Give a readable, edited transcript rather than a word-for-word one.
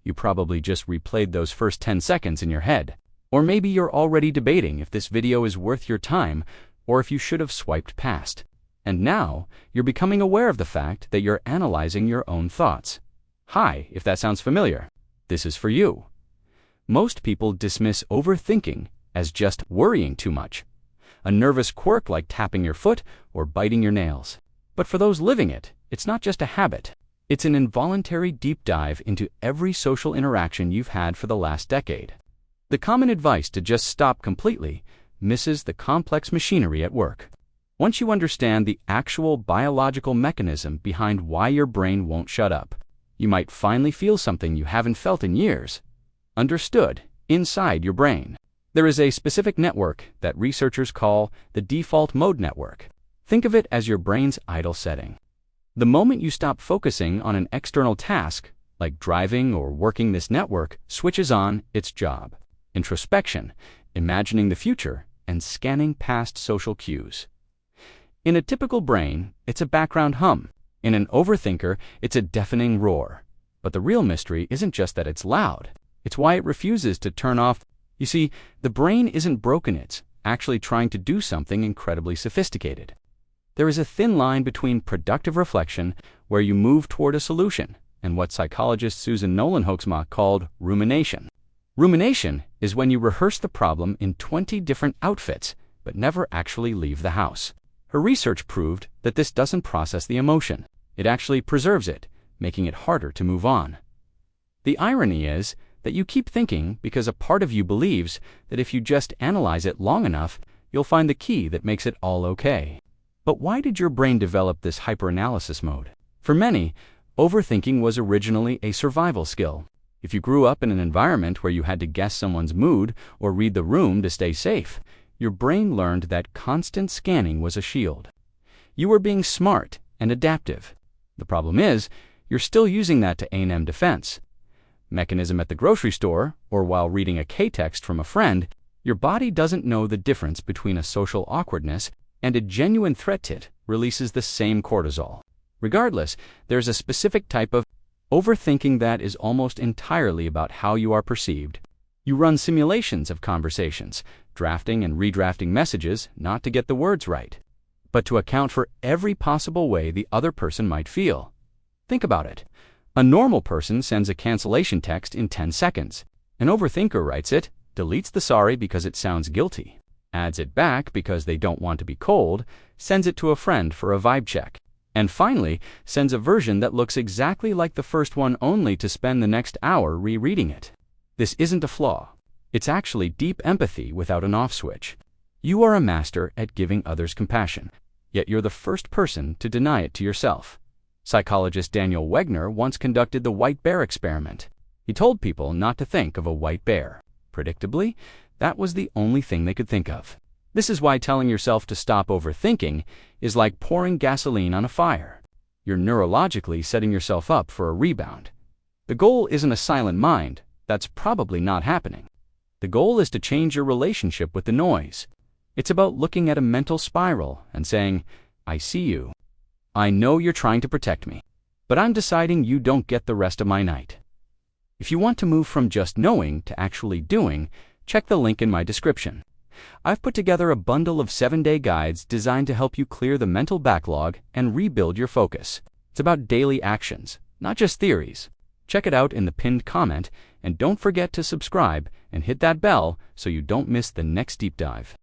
You probably just replayed those first 10 seconds in your head. Or maybe you're already debating if this video is worth your time or if you should have swiped past. And now, you're becoming aware of the fact that you're analyzing your own thoughts. Hi, if that sounds familiar, this is for you. Most people dismiss overthinking as just worrying too much, a nervous quirk like tapping your foot or biting your nails. But for those living it, it's not just a habit. It's an involuntary deep dive into every social interaction you've had for the last decade. The common advice to just stop completely misses the complex machinery at work. Once you understand the actual biological mechanism behind why your brain won't shut up, you might finally feel something you haven't felt in years. Understood, inside your brain. There is a specific network that researchers call the default mode network. Think of it as your brain's idle setting. The moment you stop focusing on an external task, like driving or working, this network switches on its job. Introspection, imagining the future, and scanning past social cues. In a typical brain, it's a background hum. In an overthinker, it's a deafening roar. But the real mystery isn't just that it's loud. It's why it refuses to turn off. You see, the brain isn't broken, it's actually trying to do something incredibly sophisticated. There is a thin line between productive reflection, where you move toward a solution, and what psychologist Susan Nolan-Hoeksma called rumination. Rumination is when you rehearse the problem in 20 different outfits, but never actually leave the house. Her research proved that this doesn't process the emotion. It actually preserves it, making it harder to move on. The irony is that you keep thinking because a part of you believes that if you just analyze it long enough, you'll find the key that makes it all okay. But why did your brain develop this hyperanalysis mode? For many, overthinking was originally a survival skill. If you grew up in an environment where you had to guess someone's mood or read the room to stay safe, your brain learned that constant scanning was a shield. You were being smart and adaptive. The problem is, you're still using that to A&M defense mechanism at the grocery store, or while reading a K-text from a friend. Your body doesn't know the difference between a social awkwardness and a genuine threat. It releases the same cortisol. Regardless, there's a specific type of overthinking that is almost entirely about how you are perceived. You run simulations of conversations, drafting and redrafting messages not to get the words right, but to account for every possible way the other person might feel. Think about it. A normal person sends a cancellation text in 10 seconds. An overthinker writes it, deletes the sorry because it sounds guilty, adds it back because they don't want to be cold, sends it to a friend for a vibe check, and finally sends a version that looks exactly like the first one, only to spend the next hour rereading it. This isn't a flaw. It's actually deep empathy without an off switch. You are a master at giving others compassion, yet you're the first person to deny it to yourself. Psychologist Daniel Wegner once conducted the white bear experiment. He told people not to think of a white bear. Predictably, that was the only thing they could think of. This is why telling yourself to stop overthinking is like pouring gasoline on a fire. You're neurologically setting yourself up for a rebound. The goal isn't a silent mind. That's probably not happening. The goal is to change your relationship with the noise. It's about looking at a mental spiral and saying, I see you. I know you're trying to protect me, but I'm deciding you don't get the rest of my night. If you want to move from just knowing to actually doing, check the link in my description. I've put together a bundle of 7-day guides designed to help you clear the mental backlog and rebuild your focus. It's about daily actions, not just theories. Check it out in the pinned comment, and don't forget to subscribe and hit that bell so you don't miss the next deep dive.